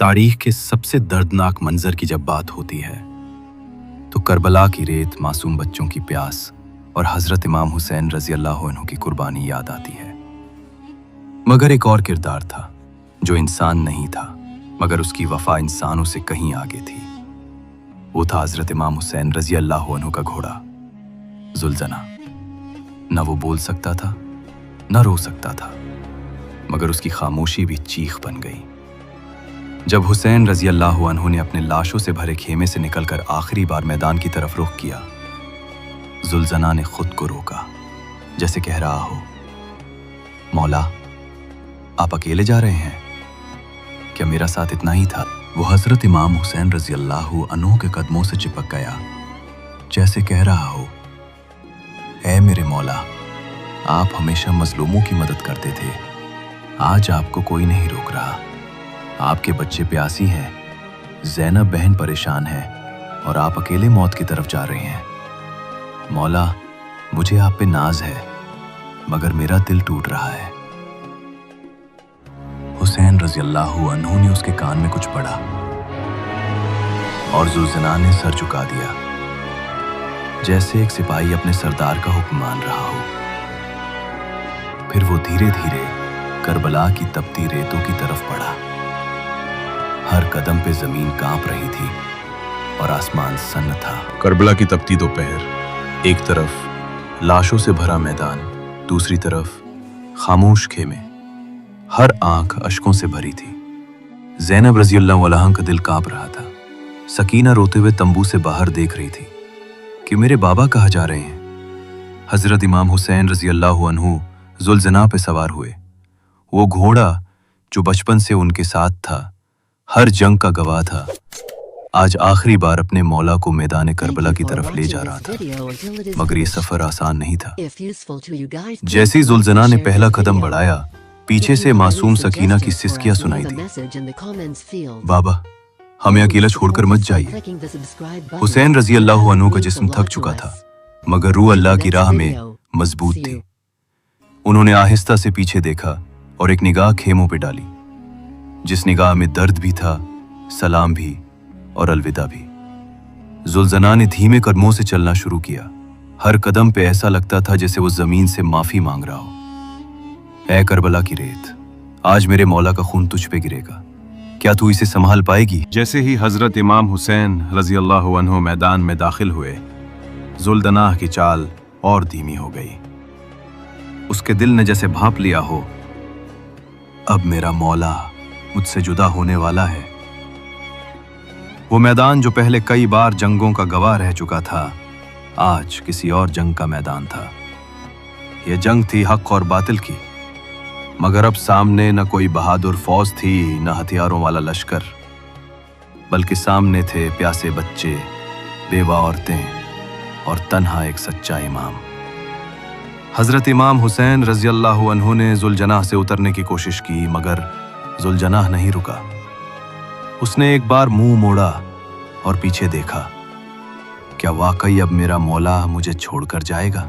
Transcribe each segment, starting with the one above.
तारीख के सबसे दर्दनाक मंजर की जब बात होती है तो करबला की रेत, मासूम बच्चों की प्यास और हजरत इमाम हुसैन रजी अल्लाह अन्हु की कुर्बानी याद आती है। मगर एक और किरदार था जो इंसान नहीं था, मगर उसकी वफा इंसानों से कहीं आगे थी। वो था हजरत इमाम हुसैन रजी अल्लाह अन्हु का घोड़ा जुल्जना। न वो बोल सकता था, न रो सकता था, मगर उसकी खामोशी भी चीख बन गई। जब हुसैन रजी अल्लाह अन्हु ने अपने लाशों से भरे खेमे से निकलकर आखिरी बार मैदान की तरफ रुख किया, जुल्जना ने खुद को रोका, जैसे कह रहा हो, मौला आप अकेले जा रहे हैं क्या? मेरा साथ इतना ही था। वो हजरत इमाम हुसैन रजी अल्लाह अन्हु के कदमों से चिपक गया, जैसे कह रहा हो, ऐ मेरे मौला, आप हमेशा मजलूमों की मदद करते थे, आज आपको कोई नहीं रोक रहा। आपके बच्चे प्यासी हैं, ज़ैनब बहन परेशान है और आप अकेले मौत की तरफ जा रहे हैं। मौला, मुझे आप पे नाज है, मगर मेरा दिल टूट रहा है। हुसैन रजी अल्लाह अन्हु ने उसके कान में कुछ पढ़ा और जुल्जना ने सर झुका दिया, जैसे एक सिपाही अपने सरदार का हुक्म मान रहा हो। फिर वो धीरे धीरे करबला की तपती रेतों की तरफ बढ़ा। हर कदम पे जमीन कांप रही थी और आसमान सन्न था। करबला की तपती दोपहर, एक तरफ लाशों से भरा मैदान, दूसरी तरफ खामोश खेमे, हर आंख अश्कों से भरी थी। ज़ैनब रज़ी अल्लाह अन्हा का दिल कांप रहा था। सकीना रोते हुए तंबू से बाहर देख रही थी कि मेरे बाबा कहाँ जा रहे हैं। हजरत इमाम हुसैन रज़ी अल्लाह अन्हु जुल्जना पे सवार हुए। वो घोड़ा जो बचपन से उनके साथ था, हर जंग का गवाह था, आज आखिरी बार अपने मौला को मैदान करबला की तरफ ले जा रहा था। मगर ये सफर आसान नहीं था। जैसे ही जुल्जना ने पहला कदम बढ़ाया, पीछे से मासूम सकीना की सिसकियां सुनाई दी, बाबा हमें अकेला छोड़कर मत जाइए। हुसैन रजी अल्लाह अन्हु का जिस्म थक चुका था, मगर रूह अल्लाह की राह में मजबूत थी। उन्होंने आहिस्ता से पीछे देखा और एक निगाह खेमों पे डाली, जिस निगाह में दर्द भी था, सलाम भी और अलविदा भी। जुल्जना ने धीमे कदमों से चलना शुरू किया। हर कदम पे ऐसा लगता था जैसे वो जमीन से माफी मांग रहा हो। ऐ करबला की रेत, आज मेरे मौला का खून तुझ पे गिरेगा, क्या तू इसे संभाल पाएगी? जैसे ही हजरत इमाम हुसैन रजी अल्लाह अन्हु मैदान में दाखिल हुए, जुल्जना की चाल और धीमी हो गई। उसके दिल ने जैसे भांप लिया हो, अब मेरा मौला मुझसे जुदा होने वाला है। वो मैदान जो पहले कई बार जंगों का गवाह रह चुका था, आज किसी और जंग का मैदान था। यह जंग थी हक और बातिल की, मगर अब सामने न कोई बहादुर फौज थी, न हथियारों वाला लश्कर, बल्कि सामने थे प्यासे बच्चे, बेवा औरतें और तन्हा एक सच्चा इमाम। हजरत इमाम हुसैन रजी अल्लाह अन्हु ने जुल्जना से उतरने की कोशिश की, मगर जुल्जना नहीं रुका। उसने एक बार मुंह मोड़ा और पीछे देखा। क्या वाकई अब मेरा मौला मुझे छोड़कर जाएगा?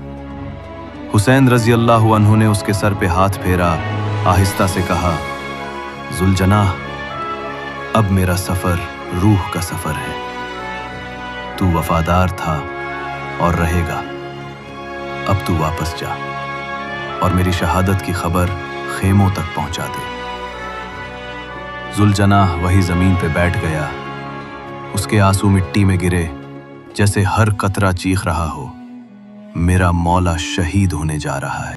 हुसैन रजी अल्लाह अन्हु ने उसके सर पे हाथ फेरा, आहिस्ता से कहा, जुल्जना, अब मेरा सफर रूह का सफर है। तू वफादार था और रहेगा, अब तू वापस जा और मेरी शहादत की खबर खेमों तक पहुंचा दे। जुल्जना वही जमीन पे बैठ गया। उसके आंसू मिट्टी में गिरे, जैसे हर कतरा चीख रहा हो, मेरा मौला शहीद होने जा रहा है।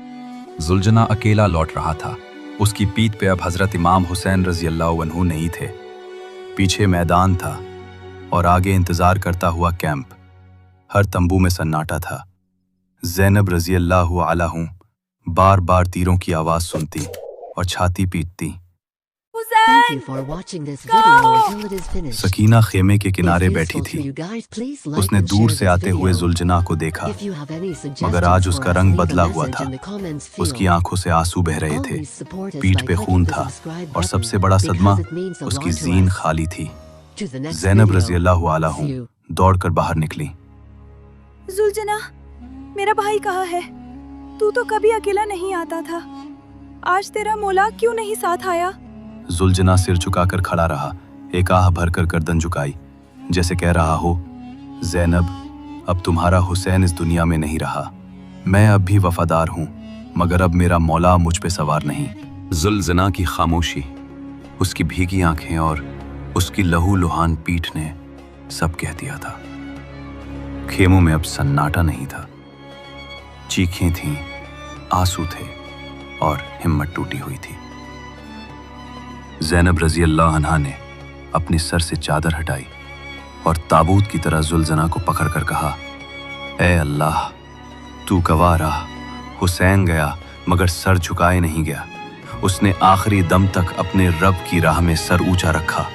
जुल्जना अकेला लौट रहा था। उसकी पीठ पे अब हजरत इमाम हुसैन रजी अल्लाह अन्हु नहीं थे। पीछे मैदान था और आगे इंतजार करता हुआ कैंप। हर तंबू में सन्नाटा था। ज़ैनब रजी अल्लाह अन्हा बार बार तीरों की आवाज सुनती और छाती पीटती। सकीना खेमे के किनारे बैठी थी। उसने दूर से आते हुए जुल्जना को देखा, मगर आज उसका रंग बदला हुआ था। उसकी आंखों से आंसू बह रहे थे, पीठ पे खून था और सबसे बड़ा सदमा, उसकी जीन खाली थी। ज़ैनब रजी अल्लाह अन्हा दौड़कर बाहर निकली। जुल्जना, मेरा भाई कहाँ है? तू तो कभी अकेला नहीं आता था, आज तेरा मौला क्यों नहीं साथ आया? जुल्जना सिर झुकाकर खड़ा रहा, एक आह भरकर गर्दन झुकाई, जैसे कह रहा हो, ज़ैनब, अब तुम्हारा हुसैन इस दुनिया में नहीं रहा। मैं अब भी वफादार हूँ, मगर अब मेरा मौला मुझ पे सवार नहीं। जुल्ज़ना की खामोशी, उसकी भीगी आंखें और उसकी लहू लुहान पीठ ने सब कह दिया था। खेमों में अब सन्नाटा नहीं था। चीखें थीं, आंसू थे और हिम्मत टूटी हुई थी। ज़ैनब रज़ी अल्लाह अन्हा ने अपने सर से चादर हटाई और ताबूत की तरह जुल्ज़ना को पकड़कर कहा, ए अल्लाह, तू गवाह रहा, हुसैन गया मगर सर झुकाए नहीं गया। उसने आखिरी दम तक अपने रब की राह में सर ऊंचा रखा।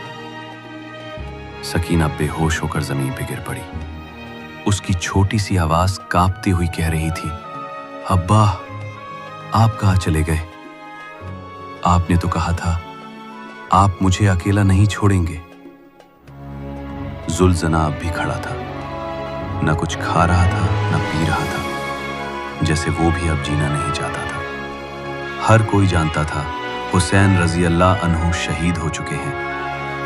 सकीना बेहोश होकर जमीन पे गिर पड़ी। उसकी छोटी सी आवाज कांपती हुई कह रही थी, अब्बा, आप कहाँ चले गए? आपने तो कहा था आप मुझे अकेला नहीं छोड़ेंगे। जुल्ज़ना अब भी खड़ा था, न कुछ खा रहा था न पी रहा था, जैसे वो भी अब जीना नहीं चाहता था। हर कोई जानता था हुसैन रज़ी अल्लाह अन्हु शहीद हो चुके हैं,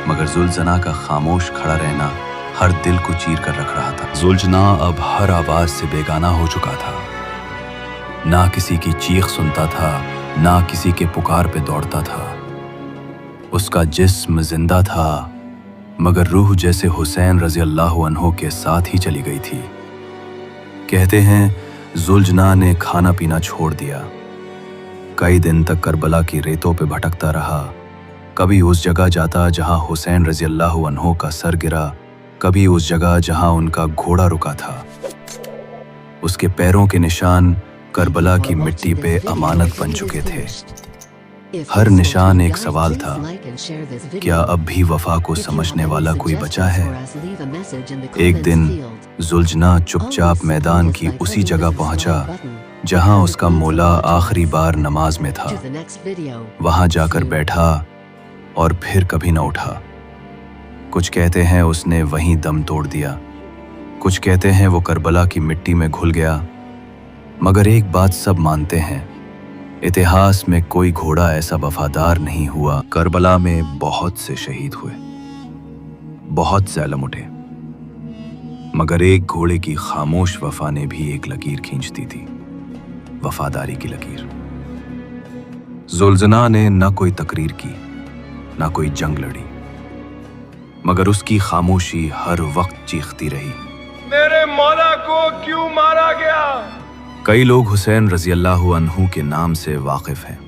मगर जुल्ज़ना का खामोश खड़ा रहना हर दिल को चीर कर रख रहा था। जुल्ज़ना अब हर आवाज से बेगाना हो चुका था। ना किसी की चीख सुनता था, ना किसी के पुकार पे दौड़ता था। उसका जिस्म जिंदा था, मगर रूह जैसे हुसैन रज़ी अल्लाह अन्हु के साथ ही चली गई थी। कहते हैं जुल्ज़ना ने खाना पीना छोड़ दिया। कई दिन तक करबला की रेतों पे भटकता रहा। कभी उस जगह जाता जहां हुसैन रज़ी अल्लाह अन्हु का सर गिरा, कभी उस जगह जहां उनका घोड़ा रुका था। उसके पैरों के निशान करबला की मिट्टी पे अमानत बन चुके थे। हर निशान एक सवाल था, क्या अब भी वफा को समझने वाला कोई बचा है? एक दिन जुल्ज़ना चुपचाप मैदान की उसी जगह पहुंचा जहां उसका मौला आखिरी बार नमाज में था। वहां जाकर बैठा और फिर कभी न उठा। कुछ कहते हैं उसने वहीं दम तोड़ दिया, कुछ कहते हैं वो करबला की मिट्टी में घुल गया। मगर एक बात सब मानते हैं, इतिहास में कोई घोड़ा ऐसा वफादार नहीं हुआ। करबला में बहुत से शहीद हुए, बहुत ज़ालिम उठे, मगर एक घोड़े की खामोश वफा ने भी एक लकीर खींचती थी, वफादारी की लकीर। जुल्ज़ना ने न कोई तकरीर की, न कोई जंग लड़ी, मगर उसकी खामोशी हर वक्त चीखती रही, मेरे मौला को क्यों मारा गया? कई लोग हुसैन रज़ी अल्लाह अन्हु के नाम से वाकिफ हैं,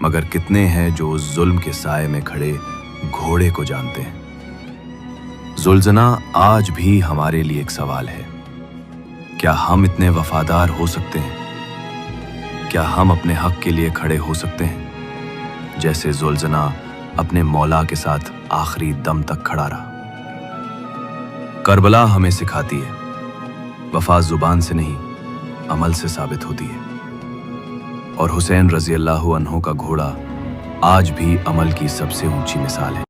मगर कितने हैं जो उस जुल्म के साए में खड़े घोड़े को जानते हैं? जुल्ज़ना आज भी हमारे लिए एक सवाल है। क्या हम इतने वफादार हो सकते हैं? क्या हम अपने हक के लिए खड़े हो सकते हैं जैसे जुल्ज़ना अपने मौला के साथ आखिरी दम तक खड़ा रहा? करबला हमें सिखाती है, वफा जुबान से नहीं अमल से साबित होती है। और हुसैन रज़ी अल्लाह अन्हु का घोड़ा आज भी अमल की सबसे ऊंची मिसाल है।